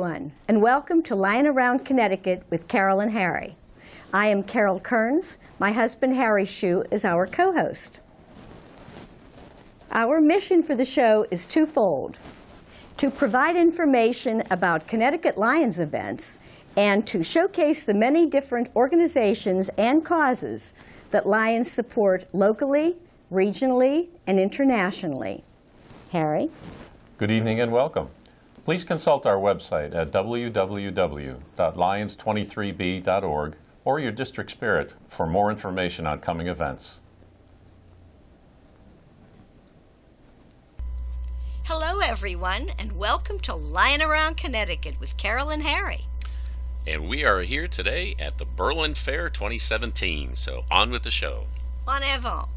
everyone, and welcome to Lion Around Connecticut with Carol and Harry. I am Carol Kearns. My husband Harry Shue is our co-host. Our mission for the show is twofold: to provide information about Connecticut Lions events and to showcase the many different organizations and causes that Lions support locally, regionally, and internationally. Harry? Good evening and welcome. Please consult our website at www.lions23b.org or your district spirit for more information on coming events. Hello everyone, and welcome to Lion Around Connecticut with Carol and Harry. And we are here today at the Berlin Fair 2017, so on with the show. En avant.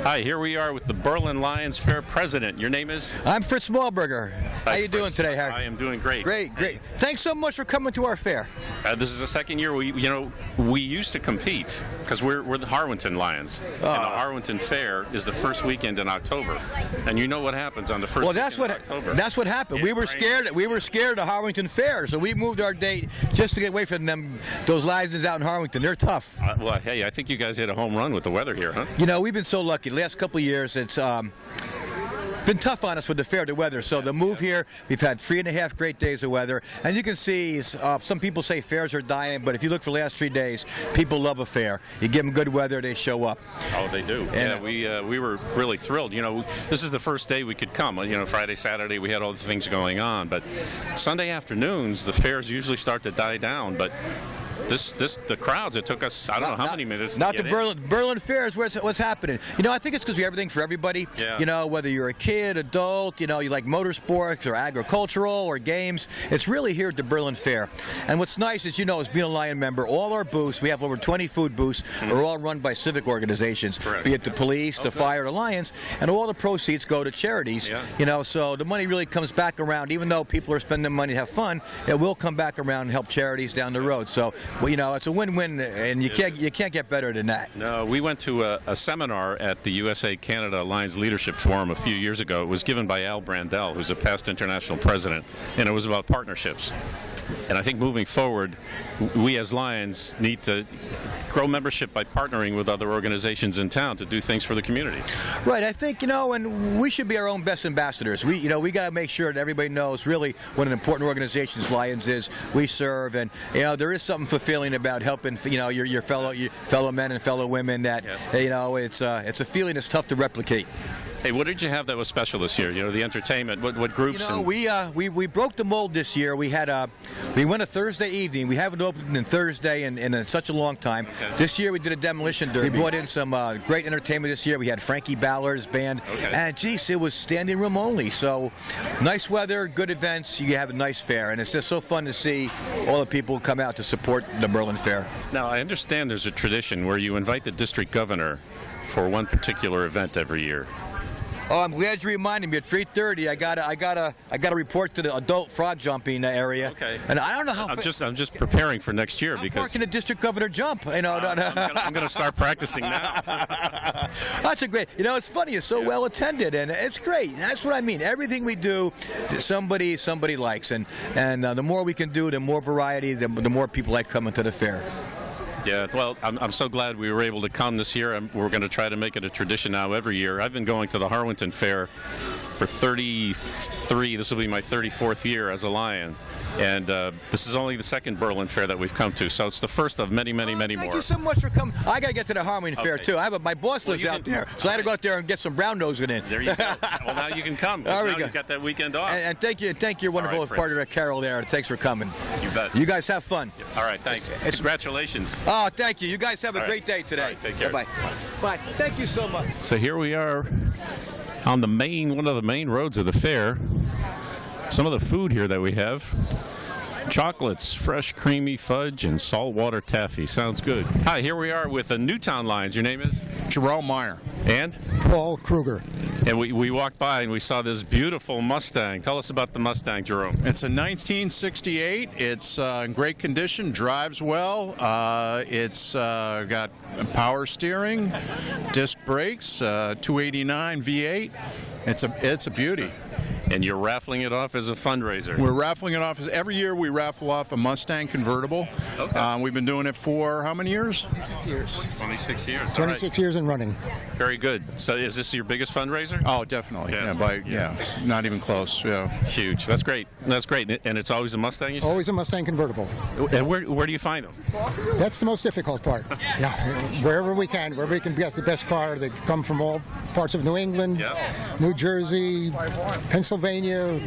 Hi, here we are with the Berlin Lions Fair president. Your name is? I'm Fritz Smallberger. How you doing today, Harry? I am doing great. Great. Thanks so much for coming to our fair. This is the second year we used to compete because we're the Harwinton Lions, and the Harwinton Fair is the first weekend in October. And you know what happens on the first weekend in October. That's what happened. We were scared. We were scared of Harwinton Fair, so we moved our date just to get away from them. Those Lions out in Harwinton, they're tough. Well, hey, I think you guys hit a home run with the weather here, huh? You know, we've been so lucky. The last couple of years, it's been tough on us with the fair, the weather. So the move here, we've had 3.5 great days of weather. And you can see, some people say fairs are dying, but if you look for the last 3 days, people love a fair. You give them good weather, they show up. Oh, they do. And we were really thrilled. You know, this is the first day we could come. You know, Friday, Saturday, we had all the things going on. But Sunday afternoons, the fairs usually start to die down. But the crowds, it took us, I don't know how many minutes to Not get the Berlin Fair is what's happening. You know, I think it's because we have everything for everybody. Yeah. You know, whether you're a kid, adult, you know, you like motorsports or agricultural or games, it's really here at the Berlin Fair. And what's nice is, you know, as being a Lion member, all our booths, we have over 20 food booths, are all run by civic organizations, Correct. be it the police, the fire, the Lions, and all the proceeds go to charities. Yeah. You know, so the money really comes back around. Even though people are spending money to have fun, it will come back around and help charities down the road. So, well, you know, it's a win-win, and you can't get better than that. No, we went to a seminar at the USA-Canada Lions Leadership Forum a few years ago. It was given by Al Brandel, who's a past international president, and it was about partnerships. And I think moving forward, we as Lions need to grow membership by partnering with other organizations in town to do things for the community. Right. I think, you know, and we should be our own best ambassadors. We got to make sure that everybody knows really what an important organization Lions is. We serve, and you know, there is something fulfilling about helping, you know, your fellow men and fellow women. That you know, it's a feeling that's tough to replicate. Hey, what did you have that was special this year? You know, the entertainment. What groups? You know, we broke the mold this year. We went a Thursday evening. We haven't opened on Thursday in such a long time. Okay. This year we did a demolition derby. We brought in some great entertainment this year. We had Frankie Ballard's band, and geez, it was standing room only. So nice weather, good events. You have a nice fair, and it's just so fun to see all the people come out to support the Berlin Fair. Now, I understand there's a tradition where you invite the district governor for one particular event every year. Oh, I'm glad you reminded me. At 3:30, I gotta report to the adult frog jumping area. Okay. And I don't know how. I'm just preparing for next year how because. far can the district governor jump? You know, I'm going to start practicing now. That's a great. You know, it's funny. It's so well attended, and it's great. That's what I mean. Everything we do, somebody likes, and the more we can do, the more variety, the more people like coming to the fair. Yeah, well, I'm so glad we were able to come this year, and we're going to try to make it a tradition now every year. I've been going to the Harwinton Fair for 33. This will be my 34th year as a Lion, and this is only the second Berlin Fair that we've come to, so it's the first of many more. Thank you so much for coming. I got to get to the Harwinton Fair too. My boss lives out there, so I had to go out there and get some brown nosing in. There you go. Well, now you can come. There we now go. You've got that weekend off. And thank your wonderful partner Carol there. Thanks for coming. You bet. You guys have fun. All right, thanks. Congratulations. Oh, thank you. You guys have a great day today. All right, take care. Bye. Bye. Thank you so much. So here we are on one of the main roads of the fair. Some of the food here that we have: chocolates, fresh creamy fudge, and saltwater taffy. Sounds good. Hi, here we are with the Newtown Lions. Your name is? Jerome Meyer. And? Paul Kruger. And we walked by and we saw this beautiful Mustang. Tell us about the Mustang, Jerome. It's a 1968. It's in great condition, drives well. It's got power steering, disc brakes, 289 V8. It's a beauty. And you're raffling it off as a fundraiser. We're raffling it off. Every year we raffle off a Mustang convertible. Okay. We've been doing it for how many years? 26 years. 26 years. 26 years and running. Very good. So is this your biggest fundraiser? Oh, definitely. Yeah. Yeah, not even close. Yeah. Huge. That's great. That's great. And it's always a Mustang, you said? Always a Mustang convertible. And where do you find them? That's the most difficult part. Yeah, wherever we can get the best car. They come from all parts of New England, New Jersey, Pennsylvania.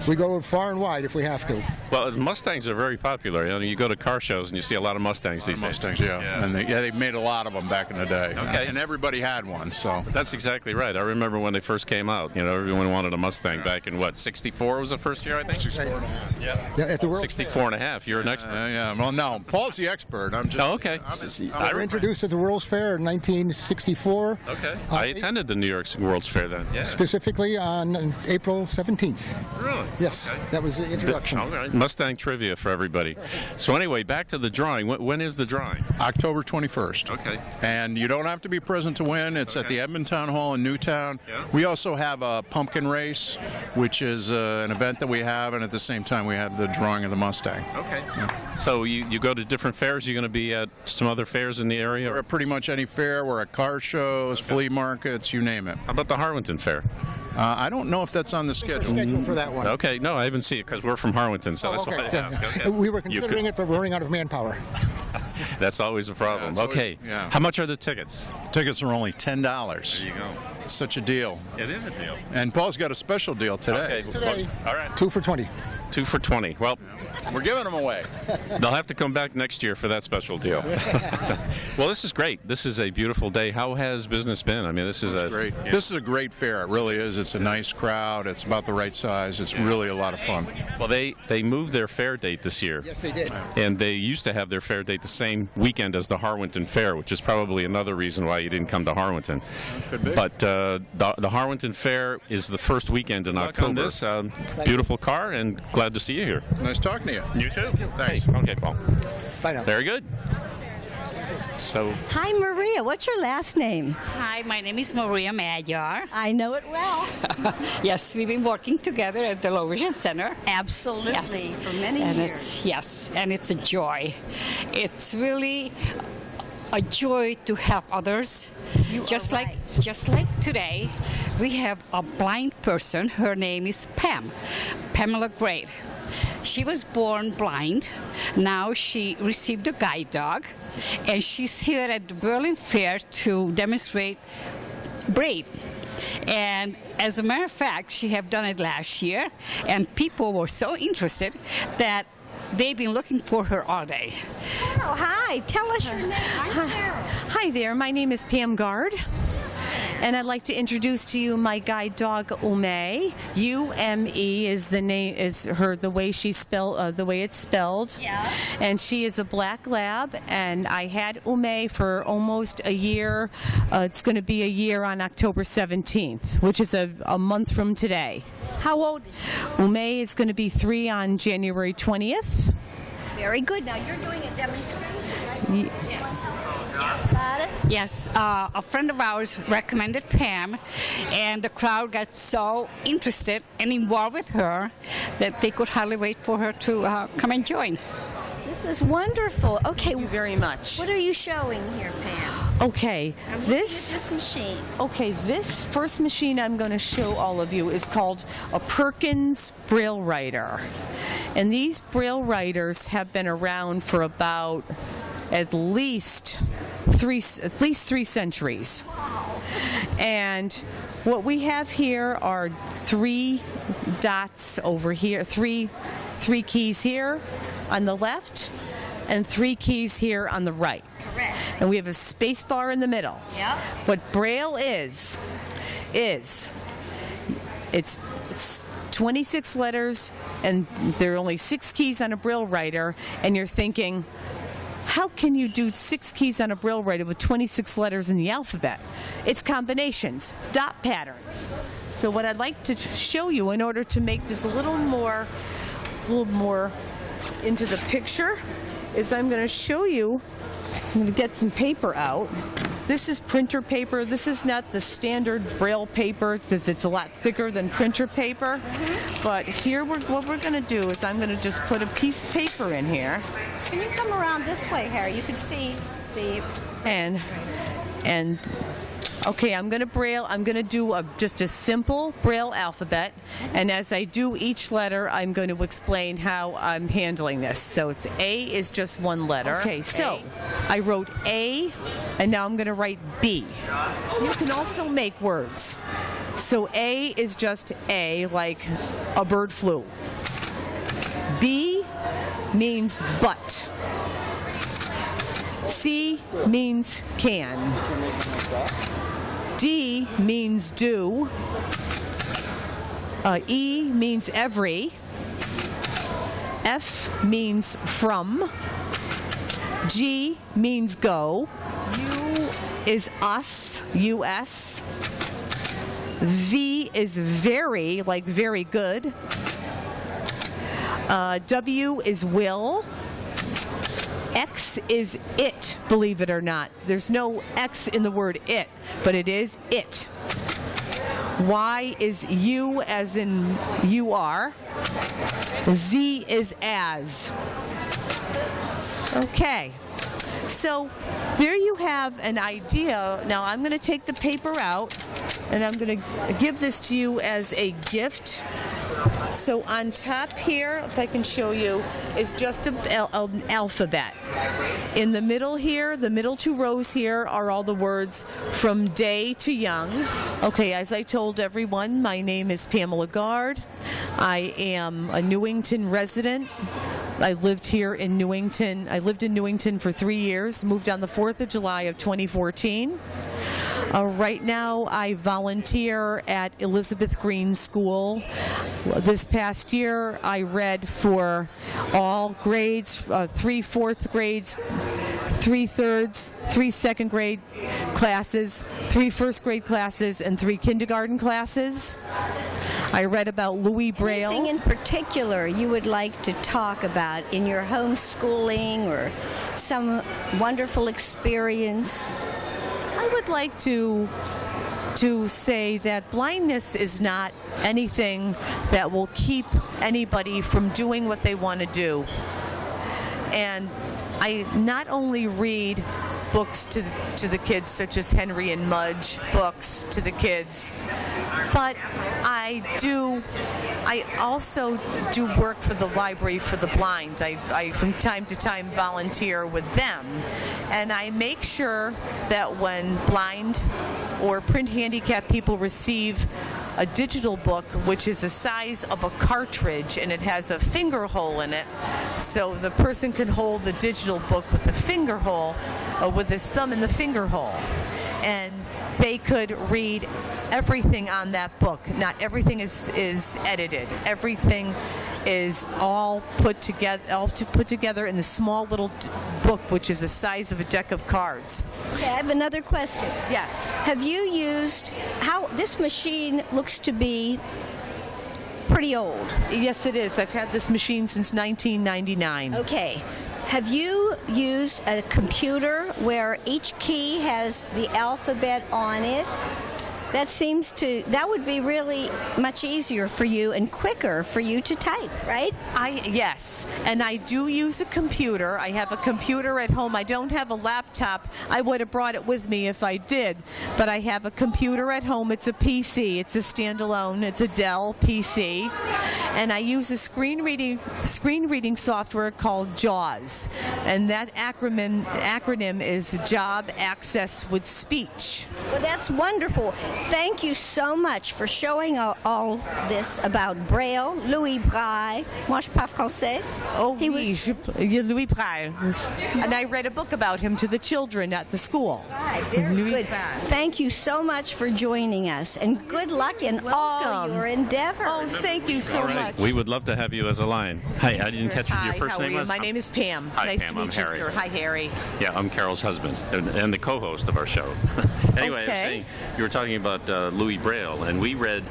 We go far and wide if we have to. Well, Mustangs are very popular. You know, you go to car shows and you see a lot of Mustangs these days. Mustangs, yeah. And they made a lot of them back in the day. Okay. And everybody had one, so. That's exactly right. I remember when they first came out. You know, everyone wanted a Mustang back in, what, 64 was the first year, I think? 64 and a half. Yeah, at the World 64 and a half. You're an expert. Yeah, well, no, Paul's the expert. I'm just. Oh, okay. We were introduced at the World's Fair in 1964. Okay. I attended the New York World's Fair then. Yeah. Specifically on April 17th. Really? Yes, that was the introduction. All right. Mustang trivia for everybody. So anyway, back to the drawing. When is the drawing? October 21st. Okay. And you don't have to be present to win. It's at the Edmond Town Hall in Newtown. Yeah. We also have a pumpkin race, which is an event that we have, and at the same time we have the drawing of the Mustang. Okay. So you go to different fairs? You're going to be at some other fairs in the area? We're at pretty much any fair. We're at car shows, flea markets, you name it. How about the Harwinton Fair? I don't know if that's on the schedule. Scheduled for that one. Okay, no, I haven't seen it because we're from Harwinton, so that's why I asked. Okay. We were considering it, but we're running out of manpower. That's always a problem. Yeah, okay. yeah. How much are the tickets? Tickets are only $10. There you go. It's such a deal. It is a deal. And Paul's got a special deal today. Okay. Today, All right. 2 for 20. 2 for 20. Well, We're giving them away. they'll have to come back next year for that special deal. Well, this is great. This is a beautiful day. How has business been? I mean, this is Great. Yeah. This is a great fair. It really is. It's a nice crowd. It's about the right size. It's really a lot of fun. Well, they moved their fair date this year. Yes, they did. And they used to have their fair date the same weekend as the Harwinton Fair, which is probably another reason why you didn't come to Harwinton. Could be. But the Harwinton Fair is the first weekend in October. This beautiful car, and glad to see you here. Nice talking to you. You too. Thanks. Hey, okay, Paul. Bye now. Very good. So, Hi, Maria. What's your last name? Hi, my name is Maria Mayor. I know it well. Yes, we've been working together at the Low Vision Center. Absolutely. Yes. For many and years. It's a joy. It's really a joy to help others. Just like today, we have a blind person. Her name is Pamela Gray. She was born blind. Now she received a guide dog, and she's here at the Berlin Fair to demonstrate Brave. And as a matter of fact, she have done it last year, and people were so interested that they've been looking for her all day. Oh, hi. Tell us your name. Hi there, my name is Pam Gard, and I'd like to introduce to you my guide dog Ume. U-M-E is the name, is her the way she the way it's spelled. Yeah. And she is a black lab, and I had Ume for almost a year. It's going to be a year on October 17th, which is a month from today. How old? Ume is going to be 3 on January 20th. Very good. Now you're doing a demonstration, right? Yes. Got it? Yes, a friend of ours recommended Pam, and the crowd got so interested and involved with her that they could hardly wait for her to come and join. This is wonderful. Okay. Thank you very much. What are you showing here, Pam? Okay, I'm looking at this machine. Okay, this first machine I'm going to show all of you is called a Perkins Braille Writer. And these Braille Writers have been around for about at least three centuries. And what we have here are 3 dots over here, three keys here on the left, and 3 keys here on the right. Correct. And we have a space bar in the middle. Yep. What Braille is it's 26 letters, and there are only 6 keys on a Braille writer, and you're thinking, how can you do 6 keys on a Braille writer with 26 letters in the alphabet? It's combinations, dot patterns. So what I'd like to show you in order to make this a little more into the picture is I'm going to show you, I'm going to get some paper out. This is printer paper. This is not the standard Braille paper because it's a lot thicker than printer paper. But here, what we're going to do is I'm going to just put a piece of paper in here. Can you come around this way, Harry? You can see the... And okay, I'm going to do just a simple Braille alphabet, and as I do each letter, I'm going to explain how I'm handling this. So it's A is just one letter. Okay, so I wrote A, and now I'm going to write B. You can also make words. So A is just A, like a bird flew. B means but. C means can. D means do. E means every. F means from. G means go. U is us, US. V is very, like very good. W is will. X is it, believe it or not. There's no X in the word it, but it is it. Y is you, as in you are. Z is as. Okay. So there you have an idea. Now I'm going to take the paper out and I'm going to give this to you as a gift. So on top here, if I can show you, is just an alphabet. In the middle here, the middle two rows here are all the words from day to young. Okay, as I told everyone, my name is Pamela Gard. I am a Newington resident. I lived here in Newington. I lived in Newington for 3 years, moved on the 4th of July of 2014. Right now, I volunteer at Elizabeth Green School. This past year, I read for all grades, 3 fourth grades, 3 thirds, 3 second grade classes, 3 first grade classes, and 3 kindergarten classes. I read about Louis Braille. Anything in particular you would like to talk about in your homeschooling or some wonderful experience? I would like to say that blindness is not anything that will keep anybody from doing what they want to do. And I not only read books to the kids, such as Henry and Mudge books to the kids, but I also do work for the Library for the Blind. I from time to time volunteer with them, and I make sure that when blind or print handicapped people receive a digital book, which is the size of a cartridge and it has a finger hole in it, so the person can hold the digital book with the finger hole, or with his thumb in the finger hole, and they could read everything on that book. Not everything is edited. Everything is all put together in the small little book, which is the size of a deck of cards. Okay, I have another question. Yes. Have you used, this machine looks to be pretty old. Yes, it is. I've had this machine since 1999. Okay. Have you used a computer where each key has the alphabet on it? That would be really much easier for you and quicker for you to type, right? Yes, and I do use a computer. I have a computer at home. I don't have a laptop. I would have brought it with me if I did, but I have a computer at home. It's a PC. It's a standalone. It's a Dell PC, and I use a screen reading software called JAWS, and that acronym is Job Access with Speech. Well, that's wonderful. Thank you so much for showing all this about Braille. Louis Braille. Moi, je parle français. Oh, Louis Braille. And I read a book about him to the children at the school. Right, very good. Thank you so much for joining us, and good luck in all your endeavors. Oh, thank you so much. We would love to have you as a lion. Hi, I didn't catch what your first name was. My name is Pam. Hi, nice Pam. to meet I'm you, Harry. sir. Hi, Harry. Yeah, I'm Carol's husband and the co-host of our show. Anyway, I was saying, you were talking about Louis Braille, and we read,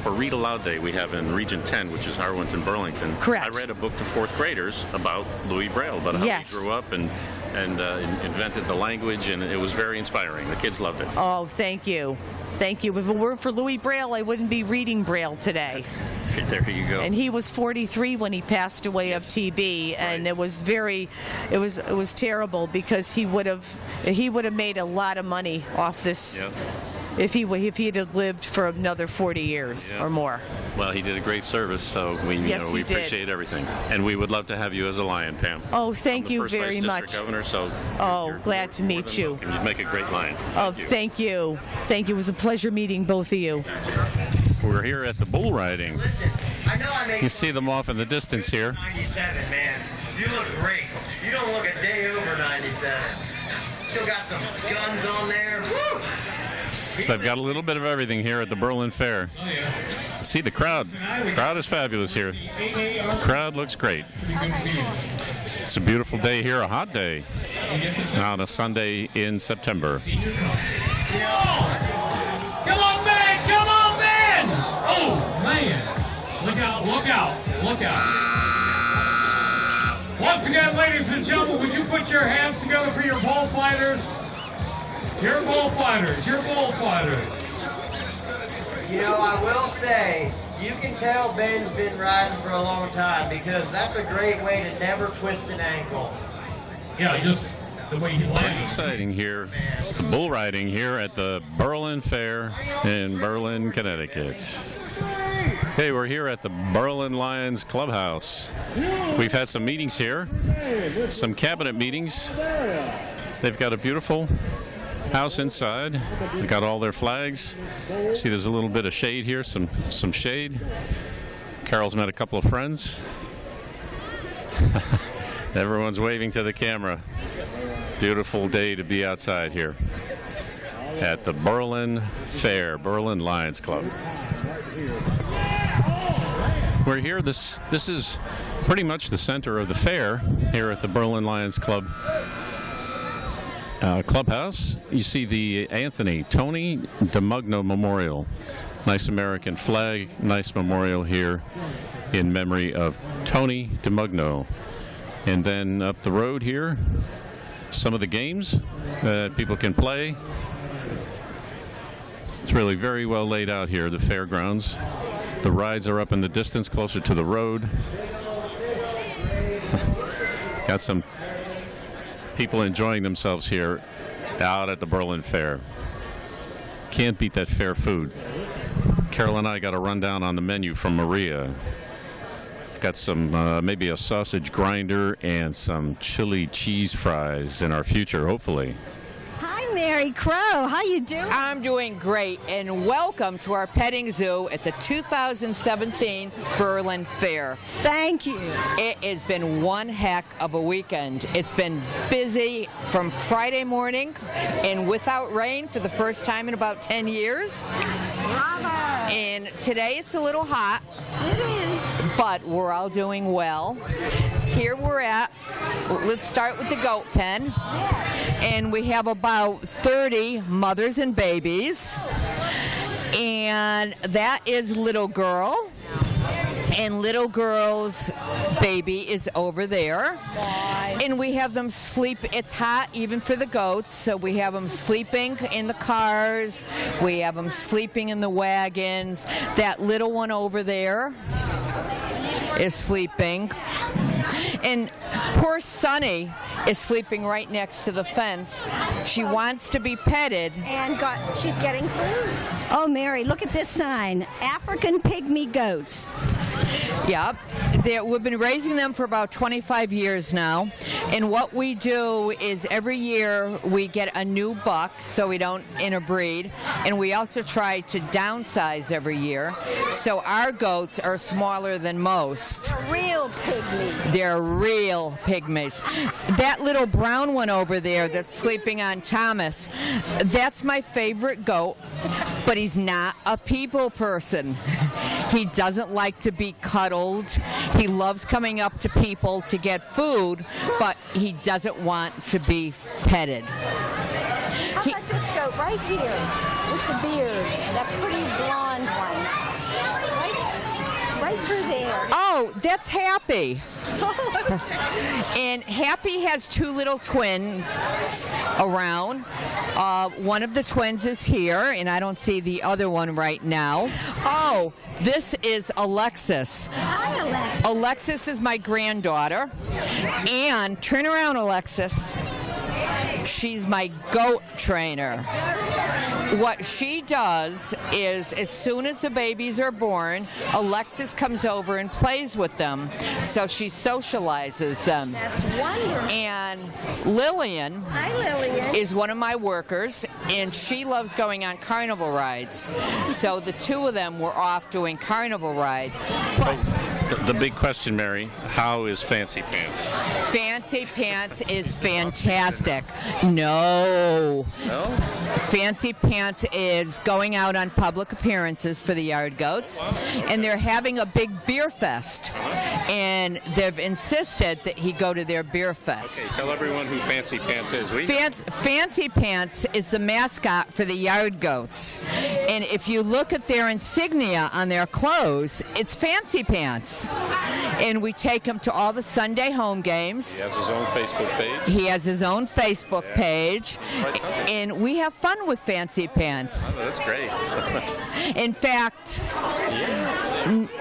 for Read Aloud Day we have in Region 10, which is Harwinton, Burlington. Correct. I read a book to fourth graders about Louis Braille, about how he grew up and and invented the language, and it was very inspiring. The kids loved it. Oh, thank you. Thank you. If it weren't for Louis Braille, I wouldn't be reading Braille today. There you go. And he was 43 when he passed away of TB, and it was terrible because he would have made a lot of money off this if he had lived for another 40 years or more. Well, he did a great service, so we did. appreciate everything, and we would love to have you as a Lion, Pam. Oh, thank you I'm the very first much. District Governor, so Oh, glad to meet you. You make a great Lion. Thank you. Thank you. It was a pleasure meeting both of you. We're here at the bull riding. Listen, I know I make You see them off in the distance here. 97, man. You look great. You don't look a day over 97. Still got some guns on there. Woo! So I've got a little bit of everything here at the Berlin Fair. See the crowd. The crowd is fabulous here. The crowd looks great. It's a beautiful day here, a hot day, on a Sunday in September. Come on, man! Come on, man! Oh, man! Look out, look out, look out. Once again, ladies and gentlemen, would you put your hands together for your bullfighters? Your bullfighters, your bullfighters. You know, I will say, you can tell Ben's been riding for a long time because that's a great way to never twist an ankle. Yeah, just the way he lands. Exciting here, bull riding here at the Berlin Fair in Berlin, Connecticut. Hey, we're here at the Berlin Lions Clubhouse. We've had some meetings here, some cabinet meetings. They've got a beautiful house inside. They've got all their flags. See, there's a little bit of shade here, some shade. Carol's met a couple of friends. Everyone's waving to the camera. Beautiful day to be outside here at the Berlin Fair, Berlin Lions Club. We're here. This is pretty much the center of the fair here at the Berlin Lions Club clubhouse. You see the Tony DeMugno Memorial. Nice American flag, nice memorial here in memory of Tony DeMugno. And then up the road here, some of the games that people can play. It's really very well laid out here, the fairgrounds. The rides are up in the distance, closer to the road. Got some people enjoying themselves here out at the Berlin Fair. Can't beat that fair food. Carol and I got a rundown on the menu from Maria. Got some, maybe a sausage grinder and some chili cheese fries in our future, hopefully. Hi, Mary Crow. How you doing? I'm doing great, and welcome to our petting zoo at the 2017 Berlin Fair. Thank you. It has been one heck of a weekend. It's been busy from Friday morning and without rain for the first time in about 10 years. Bravo. And today it's a little hot. It is. But we're all doing well. Here we're at, let's start with the goat pen. Yes. And we have about 30 mothers and babies. And that is Little Girl. And Little Girl's baby is over there. Bye. And we have them sleep. It's hot even for the goats, so we have them sleeping in the cars. We have them sleeping in the wagons. That little one over there is sleeping. And poor Sunny is sleeping right next to the fence. She wants to be petted. And she's getting food. Oh, Mary, look at this sign. African pygmy goats. Yep. We've been raising them for about 25 years now. And what we do is every year we get a new buck so we don't interbreed. And we also try to downsize every year. So our goats are smaller than most. They're real pygmies. They're real pygmies. That little brown one over there that's sleeping on Thomas, that's my favorite goat, but he's not a people person. He doesn't like to be cuddled. He loves coming up to people to get food, but he doesn't want to be petted. How about this goat right here with the beard, that pretty blonde one? Right through there. Oh, that's Happy. Oh, And Happy has two little twins around. One of the twins is here, and I don't see the other one right now. Oh, this is Alexis. Hi, Alexis. Alexis is my granddaughter. And turn around, Alexis. She's my goat trainer. What she does is, as soon as the babies are born, Alexis comes over and plays with them. So she socializes them. That's wonderful. And Lillian, Hi, Lillian. is one of my workers, and she loves going on carnival rides. So the two of them were off doing carnival rides. But The big question, Mary, how is Fancy Pants? Fancy Pants is fantastic. No. No? Fancy Pants is going out on public appearances for the yard goats, and they're having a big beer fest. And they've insisted that he go to their beer fest. Okay, tell everyone who Fancy Pants is. Fancy Pants is the mascot for the yard goats. And if you look at their insignia on their clothes, it's Fancy Pants. And we take him to all the Sunday home games. He has his own Facebook page. He has his own Facebook page. And we have fun with Fancy Pants. Oh, that's great. In fact,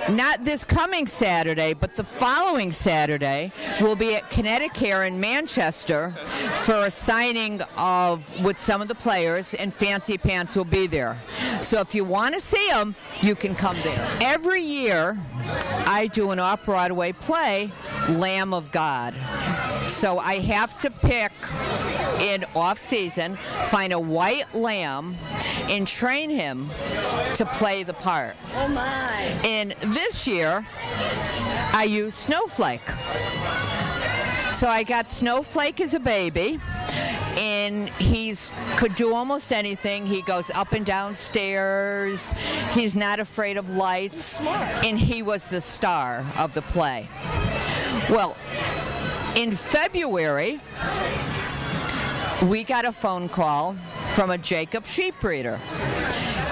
not this coming Saturday, but the following Saturday, we'll be at Connecticut in Manchester for a signing with some of the players, and Fancy Pants will be there. So if you want to see them, you can come there. Every year, I do an off-Broadway play, Lamb of God. So I have to pick in off-season, find a white lamb, and train him to play the part. Oh, my. And this year, I used Snowflake. So I got Snowflake as a baby, and could do almost anything. He goes up and down stairs. He's not afraid of lights. And he was the star of the play. Well, in February, we got a phone call from a Jacob sheep breeder.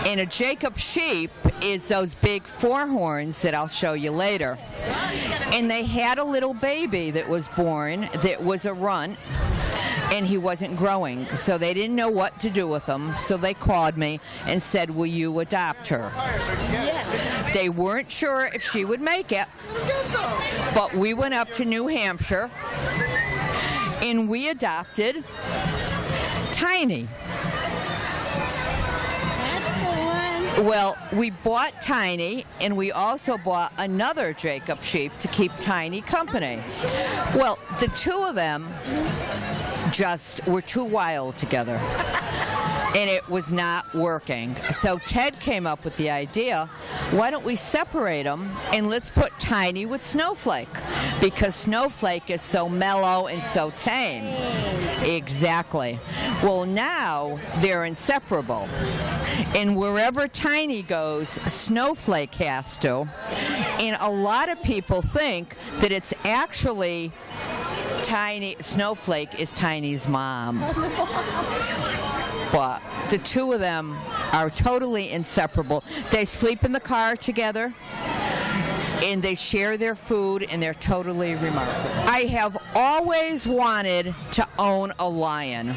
And a Jacob sheep is those big four horns that I'll show you later. And they had a little baby that was born that was a runt, and he wasn't growing. So they didn't know what to do with him. So they called me and said, will you adopt her? Yes. They weren't sure if she would make it, but we went up to New Hampshire and we adopted Tiny. That's the one. Well, we bought Tiny, and we also bought another Jacob sheep to keep Tiny company. Well, the two of them just were too wild together, and it was not working. So Ted came up with the idea, why don't we separate them and let's put Tiny with Snowflake, because Snowflake is so mellow and so tame. Exactly. Well, now they're inseparable, and wherever Tiny goes, Snowflake has to. And a lot of people think that it's actually Snowflake is Tiny's mom. But the two of them are totally inseparable. They sleep in the car together, and they share their food, and they're totally remarkable. I have always wanted to own a lion,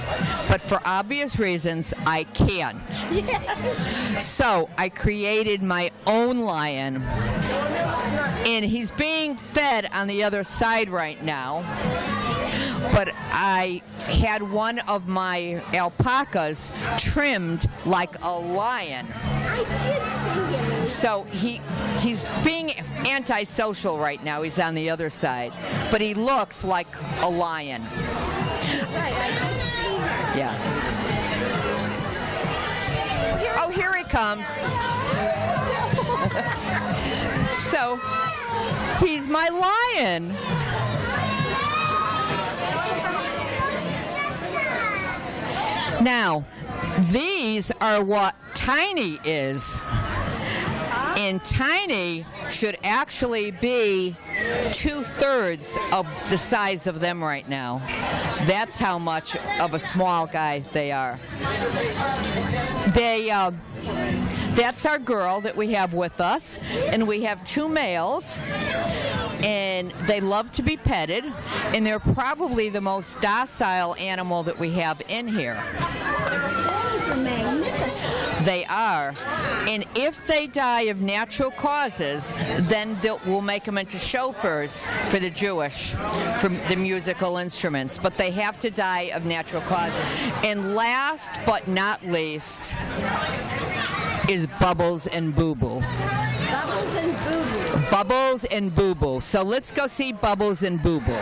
but for obvious reasons, I can't. Yes. So I created my own lion, and he's being fed on the other side right now. But I had one of my alpacas trimmed like a lion. I did see him. So he's being antisocial right now. He's on the other side. But he looks like a lion. Right, I did see him. Yeah. Oh, here he comes. So, he's my lion. Now, these are what Tiny is. And Tiny should actually be 2/3 of the size of them right now. That's how much of a small guy they are. That's our girl that we have with us, and we have two males. And and they love to be petted, and they're probably the most docile animal that we have in here. Those are magnificent. They are. And if they die of natural causes, then we'll make them into chauffeurs for the Jewish, for the musical instruments. But they have to die of natural causes. And last but not least is Bubbles and Boo Boo. Bubbles and Boo Boo. Bubbles and Boo Boo. So let's go see Bubbles and Boo Boo.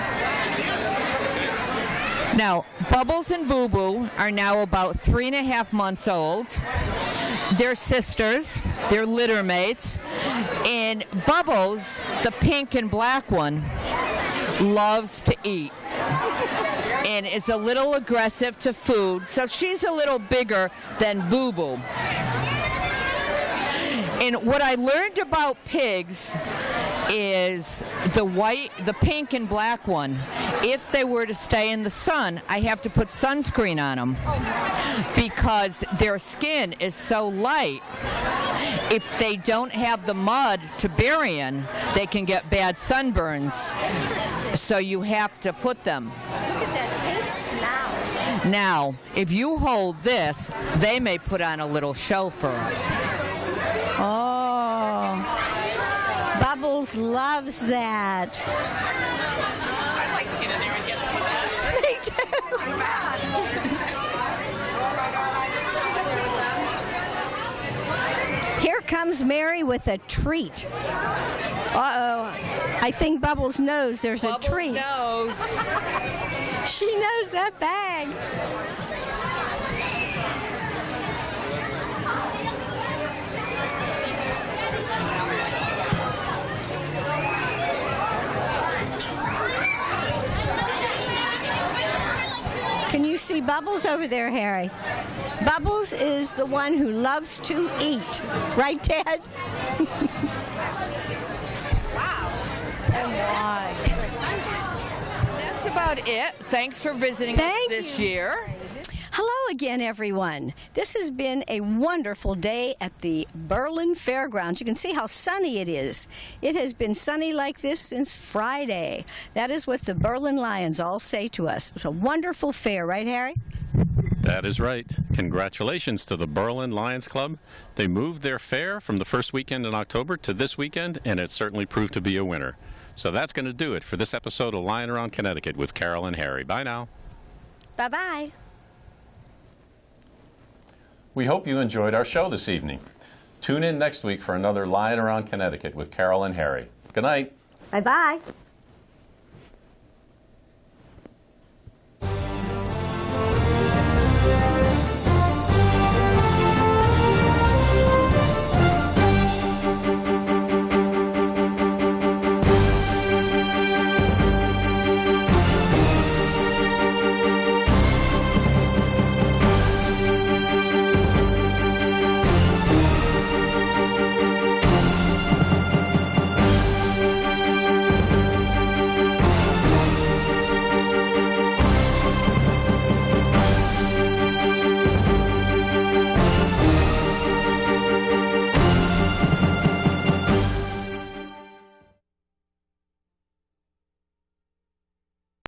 Now, Bubbles and Boo Boo are now about 3.5 months old. They're sisters, they're litter mates, and Bubbles, the pink and black one, loves to eat and is a little aggressive to food, so she's a little bigger than Boo Boo. And what I learned about pigs is the pink and black one, if they were to stay in the sun, I have to put sunscreen on them because their skin is so light. If they don't have the mud to bury in, they can get bad sunburns. So you have to put them. Look at that pink snout. Now, if you hold this, they may put on a little show for us. Oh, Bubbles loves that. I'd like to get in there and get some of that. Me too. Here comes Mary with a treat. Uh-oh. I think Bubbles knows there's a treat. Bubbles knows. She knows that bag. Can you see Bubbles over there, Harry? Bubbles is the one who loves to eat. Right, Dad? Wow. And why? That's about it. Thanks for visiting us this year. Hello again, everyone. This has been a wonderful day at the Berlin Fairgrounds. You can see how sunny it is. It has been sunny like this since Friday. That is what the Berlin Lions all say to us. It's a wonderful fair, right, Harry? That is right. Congratulations to the Berlin Lions Club. They moved their fair from the first weekend in October to this weekend, and it certainly proved to be a winner. So that's going to do it for this episode of Lion Around Connecticut with Carol and Harry. Bye now. Bye-bye. We hope you enjoyed our show this evening. Tune in next week for another Lion Around Connecticut with Carol and Harry. Good night. Bye-bye.